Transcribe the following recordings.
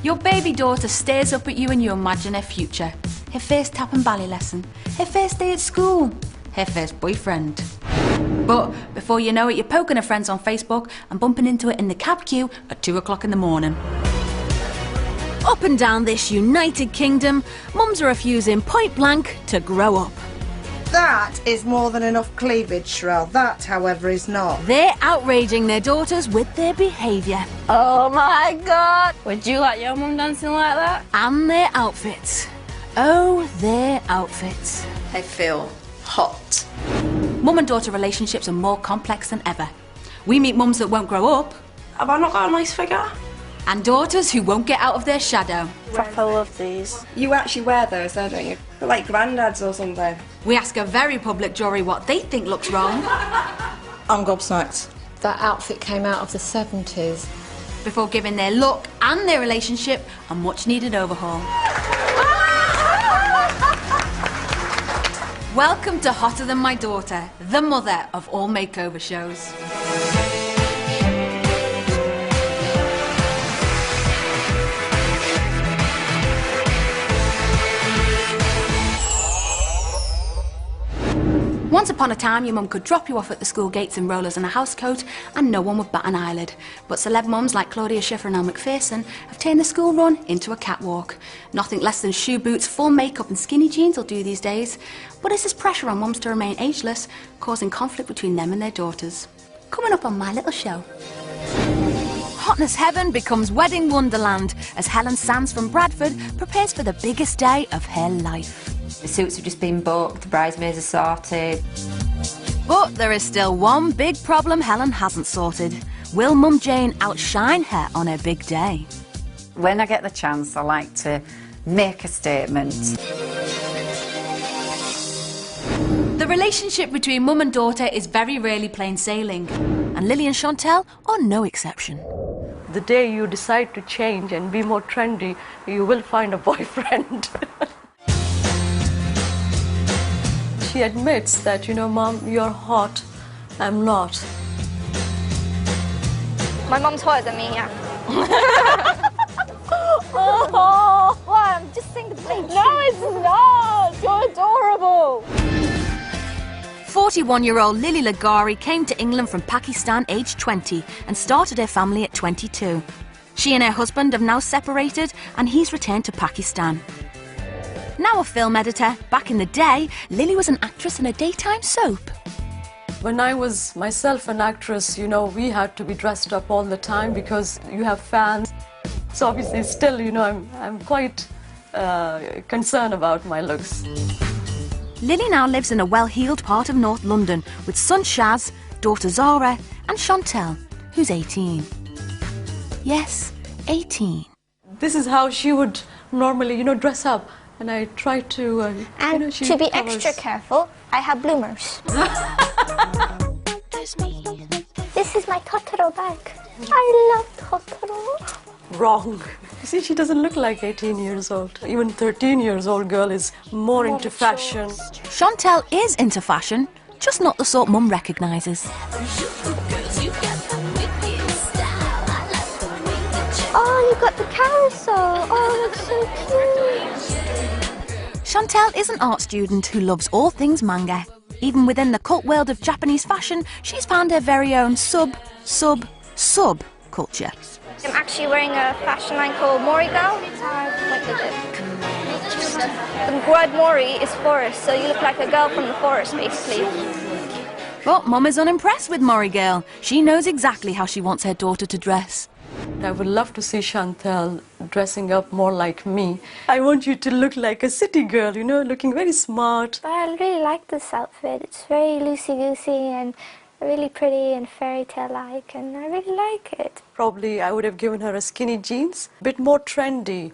Your baby daughter stares up at you and you imagine her future. Her first tap and ballet lesson, her first day at school, her first boyfriend. But before you know it, you're poking her friends on Facebook and bumping into it in the cab queue at 2 o'clock in the morning. Up and down this United Kingdom, mums are refusing point blank to grow up. That is more than enough cleavage, Shrell. That, however, is not. They're outraging their daughters with their behaviour. Oh my God! Would you like your mum dancing like that? And their outfits. Oh, their outfits. They feel hot. Mum and daughter relationships are more complex than ever. We meet mums that won't grow up. Have I not got a nice figure? And daughters who won't get out of their shadow. Proper love these. You actually wear those, though, don't you? They're like granddads or something. We ask a very public jury what they think looks wrong. I'm gobsmacked. That outfit came out of the 70s. Before giving their look and their relationship a much needed overhaul. Welcome to Hotter Than My Daughter, the mother of all makeover shows. Once upon a time, your mum could drop you off at the school gates in rollers and a housecoat and no one would bat an eyelid. But celeb mums like Claudia Schiffer and Elle Macpherson have turned the school run into a catwalk. Nothing less than shoe boots, full makeup and skinny jeans will do these days. But is this pressure on mums to remain ageless causing conflict between them and their daughters? Coming up on my little show. Hotness heaven becomes wedding wonderland as Helen Sands from Bradford prepares for the biggest day of her life. The suits have just been booked, the bridesmaids are sorted. But there is still one big problem Helen hasn't sorted. Will Mum Jane outshine her on her big day? When I get the chance, I like to make a statement. The relationship between mum and daughter is very rarely plain sailing. And Lily and Chantel are no exception. The day you decide to change and be more trendy, you will find a boyfriend. She admits that, you know, Mom, you're hot, I'm not. My mum's hotter than me, yeah. Oh, what? I'm just saying the plain truth. No, it's not. You're adorable. 41-year-old Lily Lagari came to England from Pakistan aged 20 and started her family at 22. She and her husband have now separated and he's returned to Pakistan. Now a film editor, back in the day, Lily was an actress in a daytime soap. When I was myself an actress, you know, we had to be dressed up all the time because you have fans. So obviously still, you know, I'm quite concerned about my looks. Lily now lives in a well-heeled part of North London with son Shaz, daughter Zara and Chantel, who's 18. Yes, 18. This is how she would normally, you know, dress up. And I try to, and you know, to be extra careful, I have bloomers. This is my Totoro bag. I love Totoro. Wrong. You see, she doesn't look like 18 years old. Even 13 years old girl is more into fashion. Chantel is into fashion, just not the sort Mum recognises. Oh, you got the carousel. Oh, that's so cute. Chantel is an art student who loves all things manga. Even within the cult world of Japanese fashion, she's found her very own sub culture. I'm actually wearing a fashion line called Morigao. What is it? The word Mori is forest, so you look like a girl from the forest, basically. But Mum is unimpressed with Mori Girl. She knows exactly how she wants her daughter to dress. I would love to see Chantel dressing up more like me. I want you to look like a city girl, you know, looking very smart. I really like this outfit. It's very loosey-goosey and really pretty and fairy tale-like, and I really like it. Probably I would have given her a skinny jeans, a bit more trendy,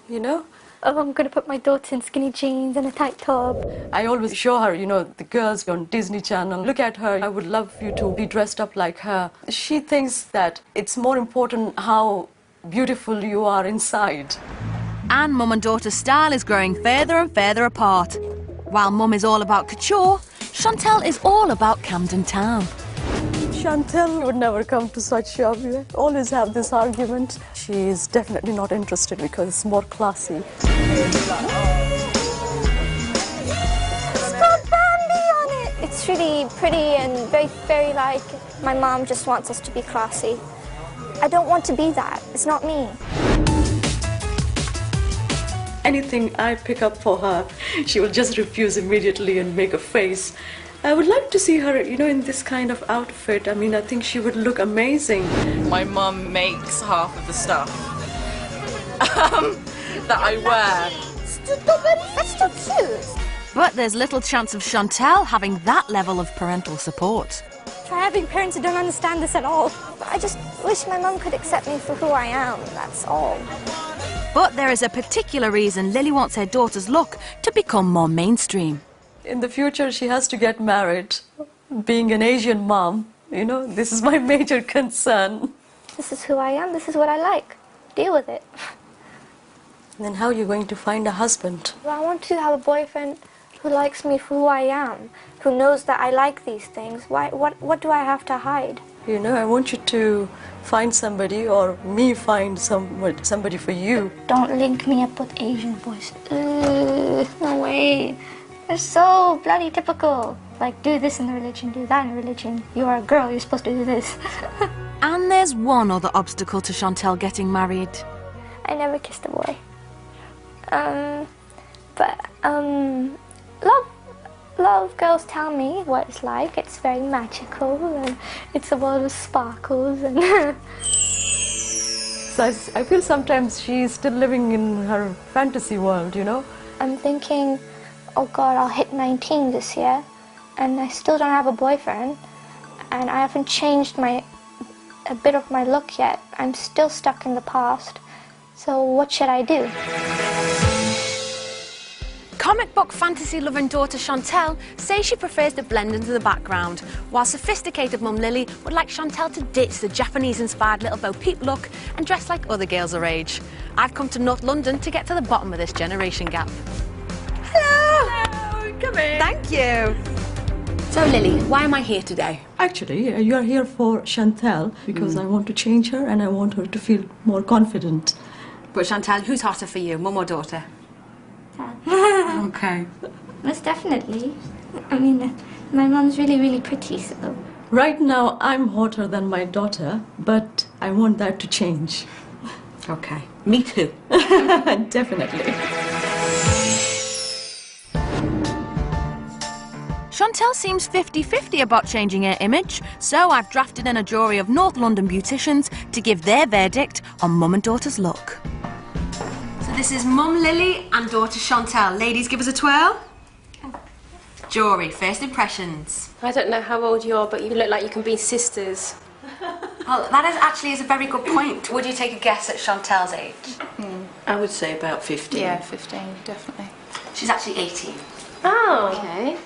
you know. Oh, I'm going to put my daughter in skinny jeans and a tight top. I always show her, you know, the girls on Disney Channel. Look at her. I would love you to be dressed up like her. She thinks that it's more important how beautiful you are inside. And Mum and daughter's style is growing further and further apart. While Mum is all about couture, Chantel is all about Camden Town. Chantal would never come to such shop. We always have this argument. She is definitely not interested because it's more classy. It's got Bambi on it. It's really pretty and very, very like, my mom just wants us to be classy. I don't want to be that. It's not me. Anything I pick up for her, she will just refuse immediately and make a face. I would like to see her, in this kind of outfit. I mean, I think she would look amazing. My mum makes half of the stuff that I wear. That's still cute. But there's little chance of Chantal having that level of parental support. Try having parents who don't understand this at all. I just wish my mum could accept me for who I am, that's all. But there is a particular reason Lily wants her daughter's look to become more mainstream. In the future, she has to get married. Being an Asian mom, this is my major concern. This is who I am, this is what I like. Deal with it. Then how are you going to find a husband? I want to have a boyfriend who likes me for who I am, who knows that I like these things. What do I have to hide? I want you to find somebody, or me find somebody for you. Don't link me up with Asian boys. No way. They're so bloody typical. Like, do this in the religion, do that in the religion. You are a girl, you're supposed to do this. And there's one other obstacle to Chantal getting married. I never kissed a boy. Love girls tell me what it's like. It's very magical and it's a world of sparkles and So I feel sometimes she's still living in her fantasy world, I'm thinking, oh God, I'll hit 19 this year and I still don't have a boyfriend and I haven't changed a bit of my look yet. I'm still stuck in the past. So what should I do? Comic book fantasy-loving daughter Chantal says she prefers to blend into the background, while sophisticated mum Lily would like Chantal to ditch the Japanese-inspired little Bo Peep look and dress like other girls her age. I've come to North London to get to the bottom of this generation gap. Hello! Hello, come in. Thank you. So Lily, why am I here today? Actually, you are here for Chantal because I want to change her and I want her to feel more confident. But Chantal, who's hotter for you, mum or daughter? Okay. Most definitely. I mean, my mom's really, really pretty, so... Right now, I'm hotter than my daughter, but I want that to change. Okay. Me too. Definitely. Chantal seems 50-50 about changing her image, so I've drafted in a jury of North London beauticians to give their verdict on mum and daughter's look. So this is mum Lily and daughter Chantal. Ladies, give us a twirl. Jury, first impressions. I don't know how old you are, but you look like you can be sisters. Well, that actually is a very good point. Would you take a guess at Chantal's age? I would say about 15. Yeah, 15, definitely. She's actually 18. Oh. Okay.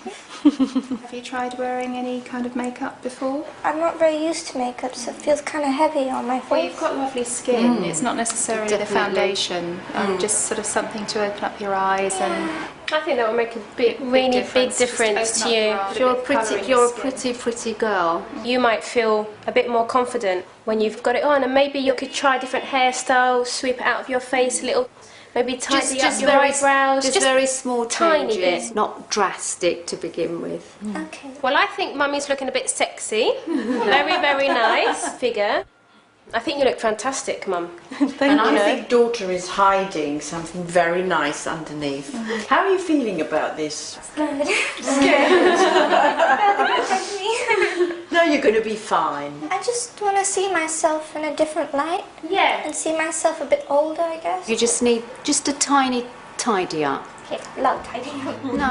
Have you tried wearing any kind of makeup before? I'm not very used to makeup, so it feels kind of heavy on my face. Well, you've got lovely skin. It's not necessarily the foundation, just sort of something to open up your eyes and... I think that would make a really big difference to you. You're a pretty girl. You might feel a bit more confident when you've got it on, and maybe you could try different hairstyles, sweep it out of your face a little, maybe tidy up your eyebrows. Just very small tiny changes, bit. not drastic to begin with. Okay. Well, I think Mummy's looking a bit sexy. Very, very nice figure. I think you look fantastic, Mum. And I think daughter is hiding something very nice underneath. How are you feeling about this? Good. Scared? No, you're going to be fine. I just want to see myself in a different light. Yeah. And see myself a bit older, I guess. You just need just a tiny tidy up. Okay, love tidying up. No.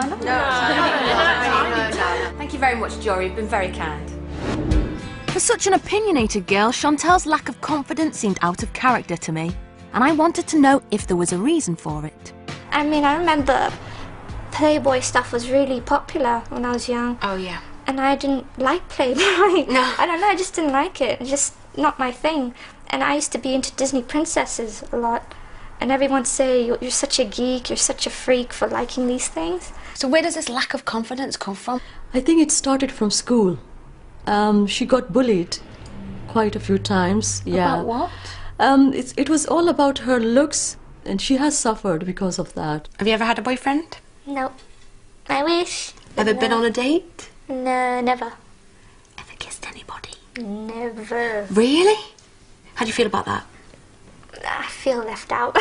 Thank you very much, Jory. You've been very kind. For such an opinionated girl, Chantal's lack of confidence seemed out of character to me, and I wanted to know if there was a reason for it. I mean, I remember Playboy stuff was really popular when I was young. Oh, yeah. And I didn't like Playboy. No. I don't know, I just didn't like it. It's just not my thing. And I used to be into Disney princesses a lot. And everyone say, you're such a geek, you're such a freak for liking these things. So where does this lack of confidence come from? I think it started from school. She got bullied quite a few times. Yeah. About what? It was all about her looks, and she has suffered because of that. Have you ever had a boyfriend? No. I wish. Ever been on a date? No, never. Ever kissed anybody? Never. Really? How do you feel about that? I feel left out.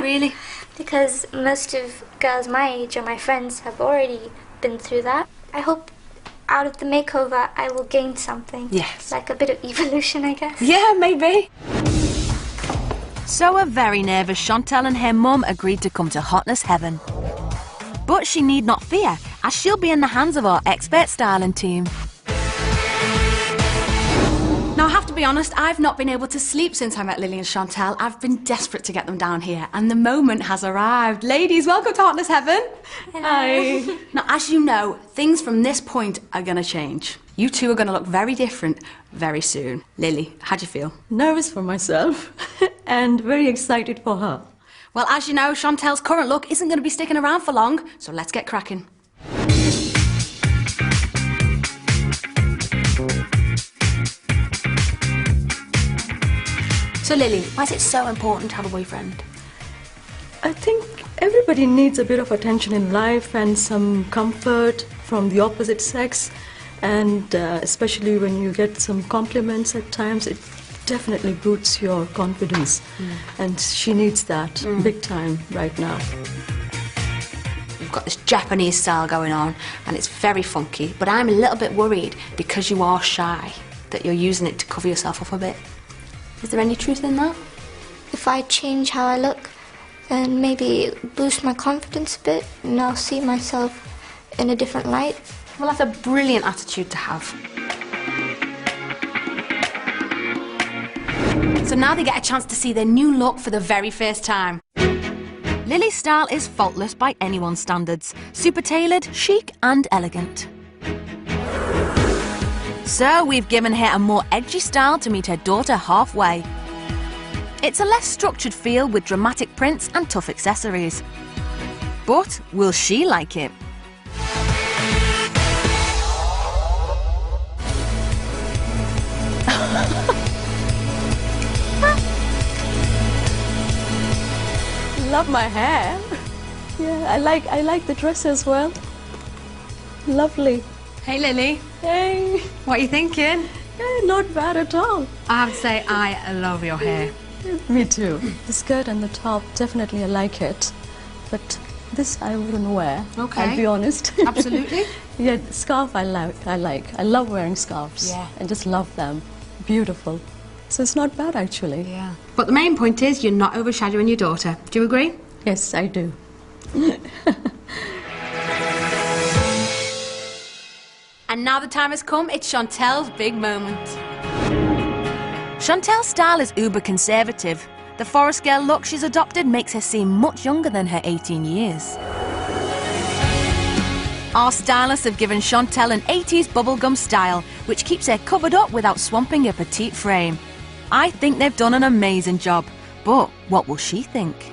Really? Because most of girls my age or my friends have already been through that. I hope out of the makeover I will gain something. Yes. Like a bit of evolution, I guess. Yeah, maybe. So a very nervous Chantal and her mum agreed to come to Hotness Heaven. But she need not fear, as she'll be in the hands of our expert styling team. Now, I have to be honest, I've not been able to sleep since I met Lily and Chantal. I've been desperate to get them down here, and the moment has arrived. Ladies, welcome to Hotness Heaven. Hi. Now, as you know, things from this point are going to change. You two are going to look very different very soon. Lily, how do you feel? Nervous for myself and very excited for her. Well, as you know, Chantal's current look isn't going to be sticking around for long, so let's get cracking. So Lily, why is it so important to have a boyfriend? I think everybody needs a bit of attention in life and some comfort from the opposite sex, and especially when you get some compliments at times, it definitely boosts your confidence. And she needs that big time right now. You've got this Japanese style going on and it's very funky, but I'm a little bit worried because you are shy that you're using it to cover yourself up a bit. Is there any truth in that? If I change how I look, then maybe boost my confidence a bit, and I'll see myself in a different light. Well, that's a brilliant attitude to have. So now they get a chance to see their new look for the very first time. Lily's style is faultless by anyone's standards. Super tailored, chic and elegant. So we've given her a more edgy style to meet her daughter halfway. It's a less structured feel with dramatic prints and tough accessories. But will she like it? Love my hair. Yeah, I like the dress as well. Lovely. Hey Lily. Hey. What are you thinking? Not bad at all. I have to say, I love your hair. Me too. The skirt and the top, definitely I like it. But this I wouldn't wear. Okay. I'll be honest. Absolutely. Yeah, scarf I like. I love wearing scarves. Yeah. I just love them. Beautiful. So it's not bad actually. Yeah. But the main point is you're not overshadowing your daughter. Do you agree? Yes, I do. And now the time has come, it's Chantal's big moment. Chantal's style is uber conservative. The forest girl look she's adopted makes her seem much younger than her 18 years. Our stylists have given Chantal an 80s bubblegum style, which keeps her covered up without swamping her petite frame. I think they've done an amazing job, but what will she think?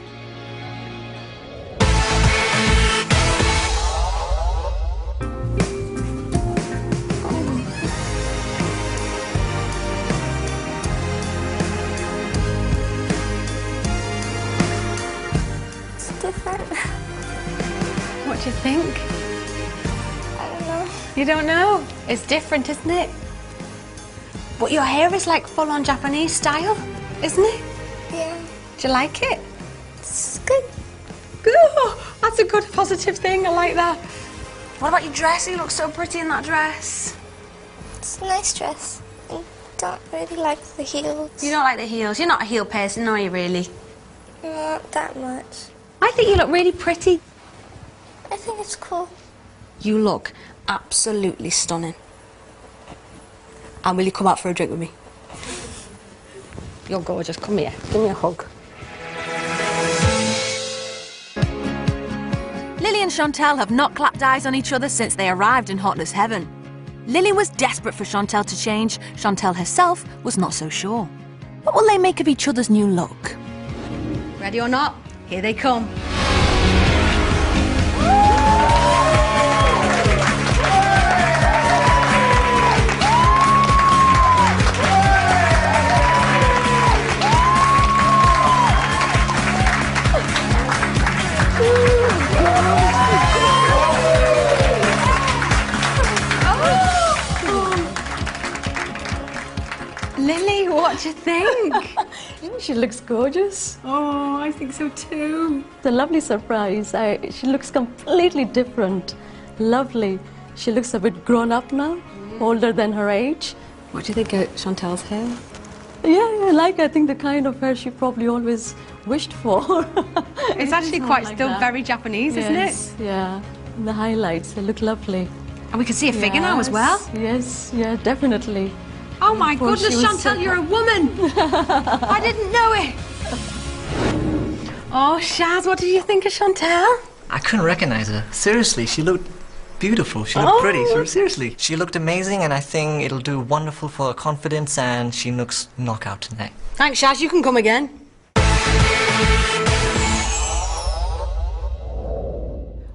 It's different. What do you think? I don't know. You don't know? It's different, isn't it? But your hair is like full-on Japanese style, isn't it? Yeah. Do you like it? It's good. Good. That's a good, positive thing. I like that. What about your dress? You look so pretty in that dress. It's a nice dress. I don't really like the heels. You don't like the heels? You're not a heel person, are you, really? Not that much. I think you look really pretty. I think it's cool. You look absolutely stunning. And will you come out for a drink with me? You're gorgeous. Come here. Give me a hug. Lily and Chantal have not clapped eyes on each other since they arrived in Hotness Heaven. Lily was desperate for Chantal to change. Chantal herself was not so sure. What will they make of each other's new look? Ready or not, here they come. Lily, what do you think? She looks gorgeous. Oh, I think so too. It's a lovely surprise. She looks completely different. Lovely. She looks a bit grown up now, older than her age. What do you think of Chantal's hair? Yeah, I think the kind of hair she probably always wished for. It's actually quite still very Japanese, isn't it? Yeah. And the highlights, they look lovely. And we can see a figure now as well. Yes, yeah, definitely. Oh my goodness, Chantal, you're a woman! I didn't know it! Oh, Shaz, what did you think of Chantal? I couldn't recognize her. Seriously, she looked beautiful. She looked pretty. So seriously, she looked amazing, and I think it'll do wonderful for her confidence, and she looks knockout tonight. Thanks, Shaz. You can come again.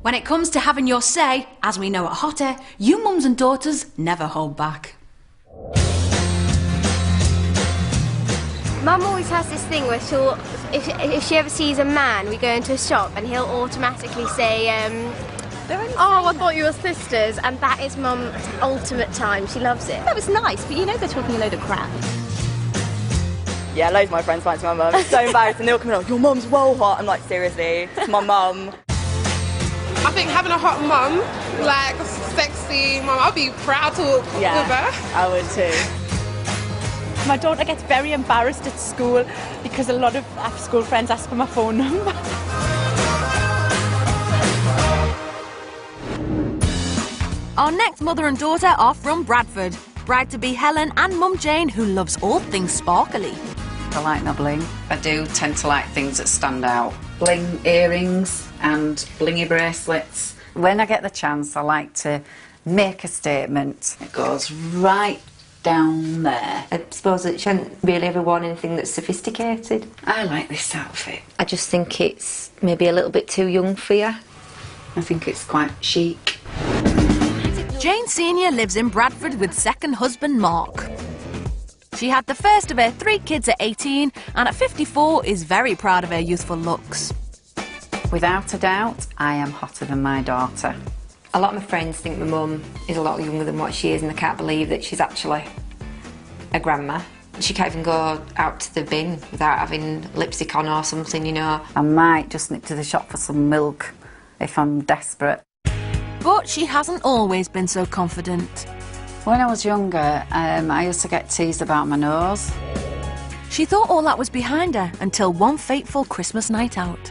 When it comes to having your say, as we know at Hot Air, you mums and daughters never hold back. Mum always has this thing where she'll, if she ever sees a man, we go into a shop and he'll automatically say, oh, I thought you were sisters, and that is Mum's ultimate time. She loves it. That was nice, but you know they're talking a load of crap. Yeah, loads of my friends fancy my mum. It's so embarrassing. They'll come in like, your mum's well hot. I'm like, seriously, it's my mum. I think having a hot mum, like sexy mum, I'll be proud to with her. I would too. My daughter gets very embarrassed at school because a lot of after-school friends ask for my phone number. Our next mother and daughter are from Bradford. Bride-to-be Helen and Mum Jane, who loves all things sparkly. I like my bling. I do tend to like things that stand out. Bling earrings and blingy bracelets. When I get the chance, I like to make a statement. It goes right down there. I suppose that you shouldn't really ever worn anything that's sophisticated. I like this outfit. I just think it's maybe a little bit too young for you. I think it's quite chic. Jane Senior lives in Bradford with second husband Mark. She had the first of her 3 kids at 18 and at 54 is very proud of her youthful looks. Without a doubt, I am hotter than my daughter. A lot of my friends think my mum is a lot younger than what she is, and they can't believe that she's actually a grandma. She can't even go out to the bin without having lipstick on or something, you know. I might just nip to the shop for some milk if I'm desperate. But she hasn't always been so confident. When I was younger, I used to get teased about my nose. She thought all that was behind her until one fateful Christmas night out.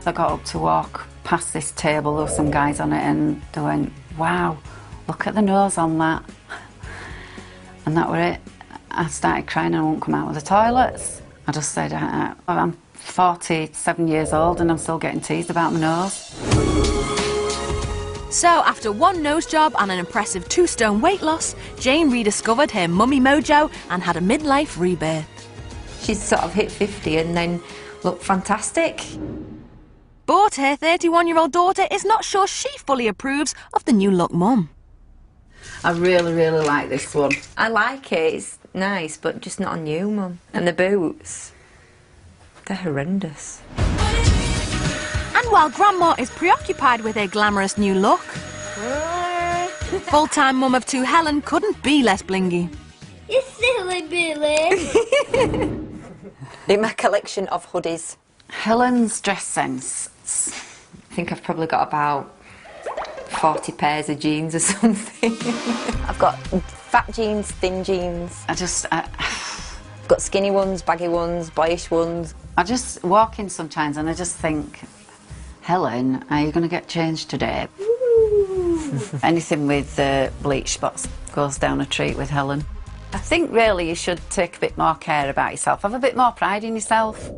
I got up to walk past this table, there were some guys on it, and they went, wow, look at the nose on that. And that was it. I started crying and I won't come out of the toilets. I just said, I'm 47 years old and I'm still getting teased about my nose. So after one nose job and an impressive 2 stone weight loss, Jane rediscovered her mummy mojo and had a midlife rebirth. She's sort of hit 50 and then looked fantastic. But her 31-year-old daughter is not sure she fully approves of the new look mum. I really, really like this one. I like it, it's nice, but just not on you, Mum. And the boots, they're horrendous. And while Grandma is preoccupied with her glamorous new look, full-time mum of 2 Helen couldn't be less blingy. You silly Billy. In my collection of hoodies. Helen's dress sense. I think I've probably got about 40 pairs of jeans or something. I've got fat jeans, thin jeans. I've got skinny ones, baggy ones, boyish ones. I just walk in sometimes and I just think, Helen, are you going to get changed today? Anything with bleach spots goes down a treat with Helen. I think really you should take a bit more care about yourself, have a bit more pride in yourself.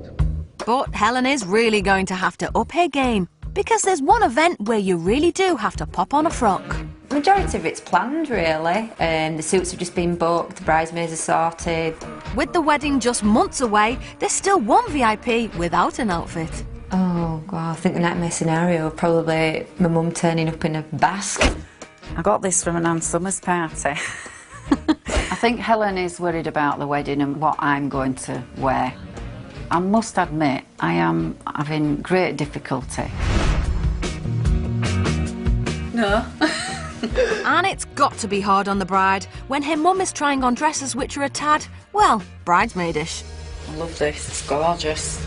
But Helen is really going to have to up her game, because there's one event where you really do have to pop on a frock. The majority of it's planned, really. The suits have just been booked, the bridesmaids are sorted. With the wedding just months away, there's still one VIP without an outfit. Oh, God, I think the nightmare scenario, probably my mum turning up in a basque. I got this from an Ann Summers party. I think Helen is worried about the wedding and what I'm going to wear. I must admit, I am having great difficulty. No. And it's got to be hard on the bride when her mum is trying on dresses which are a tad, well, bridesmaidish. I love this, it's gorgeous.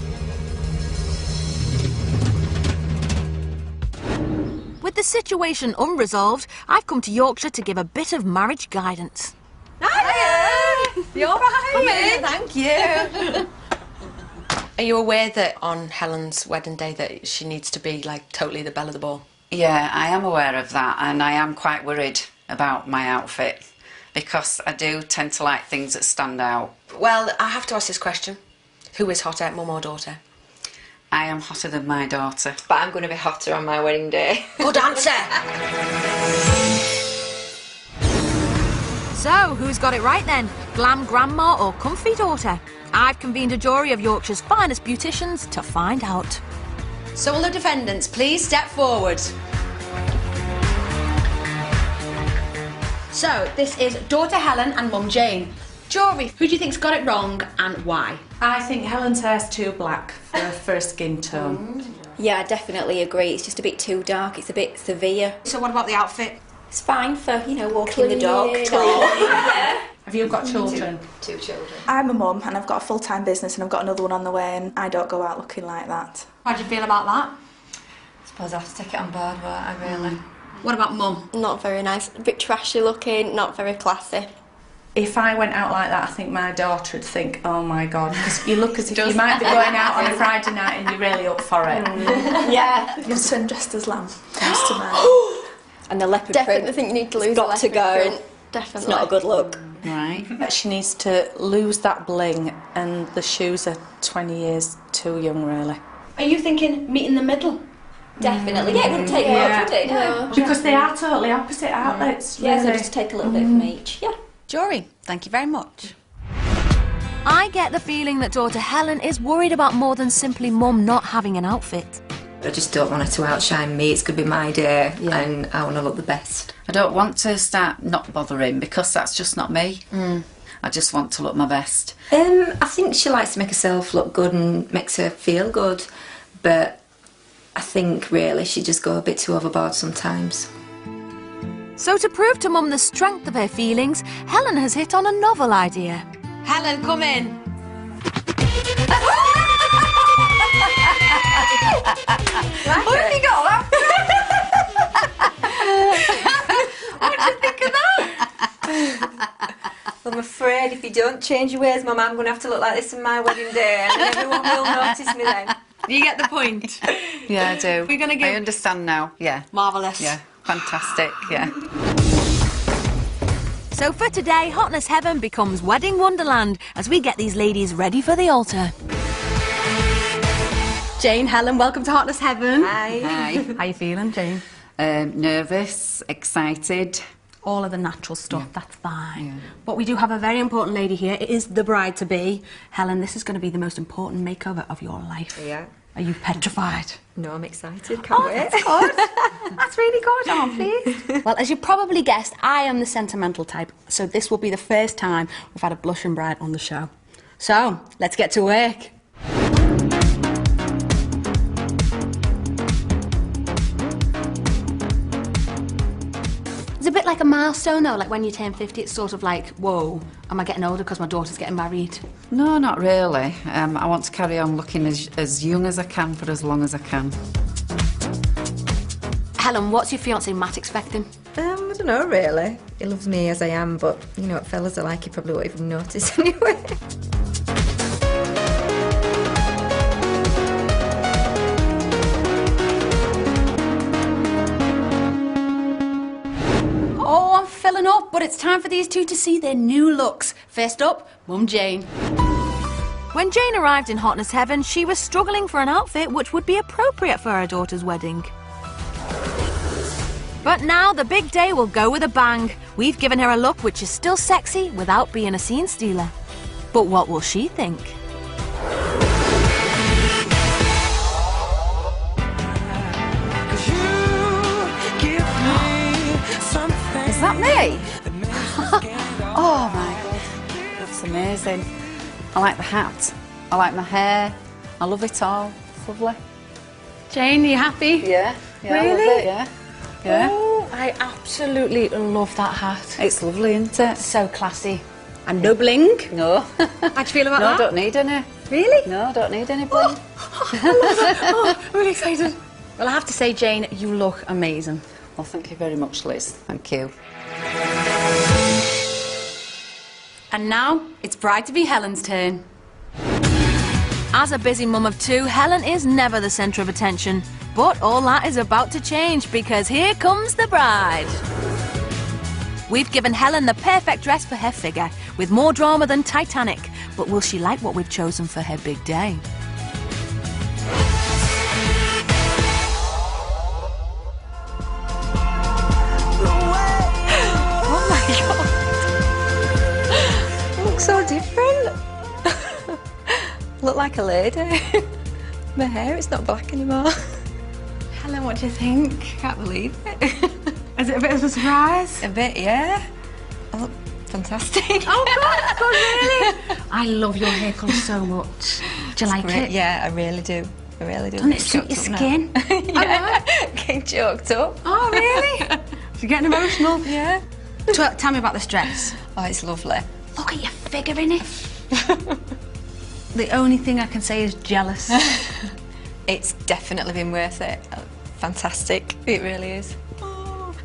With the situation unresolved, I've come to Yorkshire to give a bit of marriage guidance. Hiya! You all right? Come in. Thank you. Are you aware that on Helen's wedding day that she needs to be like totally the belle of the ball? Yeah, I am aware of that, and I am quite worried about my outfit because I do tend to like things that stand out. Well, I have to ask this question. Who is hotter, mum or daughter? I am hotter than my daughter. But I'm going to be hotter on my wedding day. Good answer! So, who's got it right then? Glam grandma or comfy daughter? I've convened a jury of Yorkshire's finest beauticians to find out. So will the defendants please step forward? So, this is daughter Helen and mum Jane. Jury, who do you think's got it wrong and why? I think Helen's hair's too black for a skin tone. Yeah, I definitely agree. It's just a bit too dark. It's a bit severe. So what about the outfit? It's fine for, you know, walking the dog. Yeah. Have you got children? Two children. I'm a mum and I've got a full-time business and I've got another one on the way and I don't go out looking like that. How do you feel about that? I suppose I have to take it on board, but I really... What about mum? Not very nice. A bit trashy looking, not very classy. If I went out like that, I think my daughter would think, oh my God, because you look as if you might be going out on a Friday night and you're really up for it. Yeah. Your son dressed as lamb comes to mind. And the leopard Definitely print. think you need to lose got to go. print. Definitely. It's not a good look. Right. She needs to lose that bling and the shoes are 20 years too young, really. Are you thinking meet in the middle? Definitely. Yeah, it wouldn't take much, would it? No. Because they are totally opposite, aren't they? It's Yeah, so really... just take a little bit from each. Yeah. Jury, thank you very much. I get the feeling that daughter Helen is worried about more than simply mum not having an outfit. I just don't want her to outshine me. It's going to be my day and I want to look the best. I don't want to start not bothering because that's just not me. I just want to look my best. I think she likes to make herself look good and makes her feel good, but I think really she just go a bit too overboard sometimes. So to prove to mum the strength of her feelings, Helen has hit on a novel idea. Helen, come in. What have you got? What do you think of that? I'm afraid if you don't change your ways, Mum, I'm going to have to look like this on my wedding day and everyone will notice me then. You get the point. Yeah, I do. We're gonna give... I understand now. Yeah. Marvellous. Yeah. Fantastic. Yeah. So for today, Hotness Heaven becomes Wedding Wonderland as we get these ladies ready for the altar. Jane, Helen, welcome to Hotness Heaven. Hi. Hi. How you feeling, Jane? Nervous, excited. All of the natural stuff, that's fine. Yeah. But we do have a very important lady here. It is the bride-to-be. Helen, this is going to be the most important makeover of your life. Yeah. Are you petrified? No, I'm excited. Can't wait. That's good. That's really good. Oh, please. Well, as you probably guessed, I am the sentimental type, so this will be the first time we've had a blushing bride on the show. So, let's get to work. It's a bit like a milestone, though. Like when you turn 50, it's sort of like, whoa, am I getting older because my daughter's getting married? No, not really. I want to carry on looking as young as I can for as long as I can. Helen, what's your fiancé Matt expecting? I don't know, really. He loves me as I am, but you know what fellas are like, he probably won't even notice anyway. Oh, I'm filling up, but it's time for these two to see their new looks. First up, Mum Jane. When Jane arrived in Hotness Heaven, she was struggling for an outfit which would be appropriate for her daughter's wedding. But now the big day will go with a bang. We've given her a look which is still sexy without being a scene stealer. But what will she think? Is that me? Oh my God, that's amazing. I like the hat. I like my hair. I love it all. It's lovely. Jane, are you happy? Yeah. Yeah, Really? I love it, yeah. Yeah. Oh, I absolutely love that hat. It's lovely, isn't it? So classy. And no bling? No. How do you feel about No, that? I don't need any. Really? No, I don't need any bling. Oh, I'm really excited. Well, I have to say, Jane, you look amazing. Well, thank you very much, Liz. Thank you. And now, it's bride-to-be Helen's turn. As a busy mum of two, Helen is never the centre of attention. But all that is about to change because here comes the bride. We've given Helen the perfect dress for her figure, with more drama than Titanic. But will she like what we've chosen for her big day? Oh my god! Looks so different. Look like a lady. My hair, it's not black anymore. Helen, what do you think? Can't believe it. Is it a bit of a surprise? A bit, yeah. I look fantastic. Oh God, really? I love your hair colour so much. Do you like it? Yeah, I really do. I really do. Doesn't it suit your skin? Yeah, getting choked up. Oh, really? You're getting emotional? Yeah. Tell me about this dress. Oh, it's lovely. Look at your figure in it. The only thing I can say is jealous. It's definitely been worth it. Fantastic. It really is.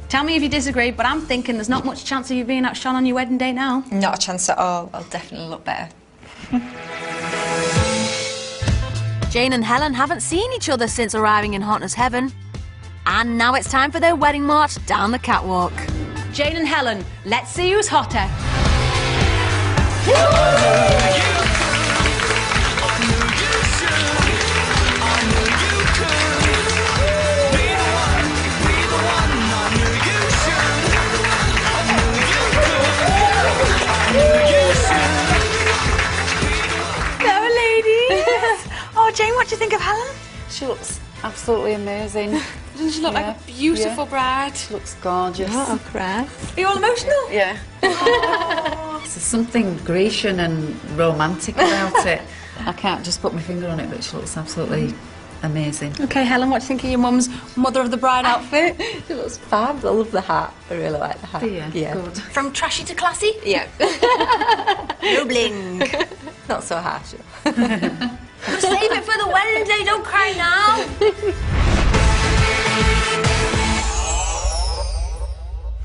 Tell me if you disagree, but I'm thinking there's not much chance of you being outshone on your wedding day now. Not a chance at all. I'll definitely look better. Jane and Helen haven't seen each other since arriving in Hotness Heaven. And now it's time for their wedding march down the catwalk. Jane and Helen, let's see who's hotter. Hello, ladies. Oh, Jane, what do you think of Helen? She looks absolutely amazing. Doesn't she look like a beautiful bride? She looks gorgeous. Oh, I'll cry. Are you all emotional? Yeah. There's something Grecian and romantic about it. I can't just put my finger on it, but she looks absolutely amazing. Okay, Helen, what do you think of your mum's mother of the bride outfit? She looks fab. I love the hat. I really like the hat. Do you? Yeah. Good. From trashy to classy? Yeah. No bling. Not so harsh. Just save it for the wedding day, don't cry now.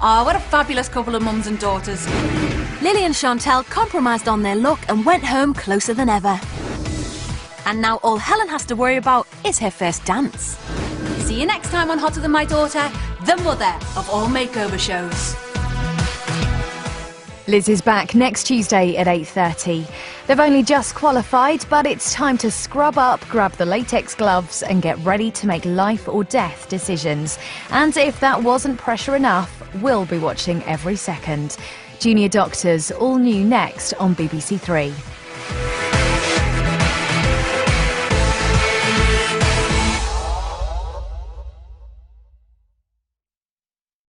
Oh, what a fabulous couple of mums and daughters. Lily and Chantel compromised on their look and went home closer than ever. And now all Helen has to worry about is her first dance. See you next time on Hotter Than My Daughter, the mother of all makeover shows. Liz is back next Tuesday at 8:30. They've only just qualified, but it's time to scrub up, grab the latex gloves and get ready to make life or death decisions. And if that wasn't pressure enough, we'll be watching every second. Junior Doctors, all new next on BBC 3.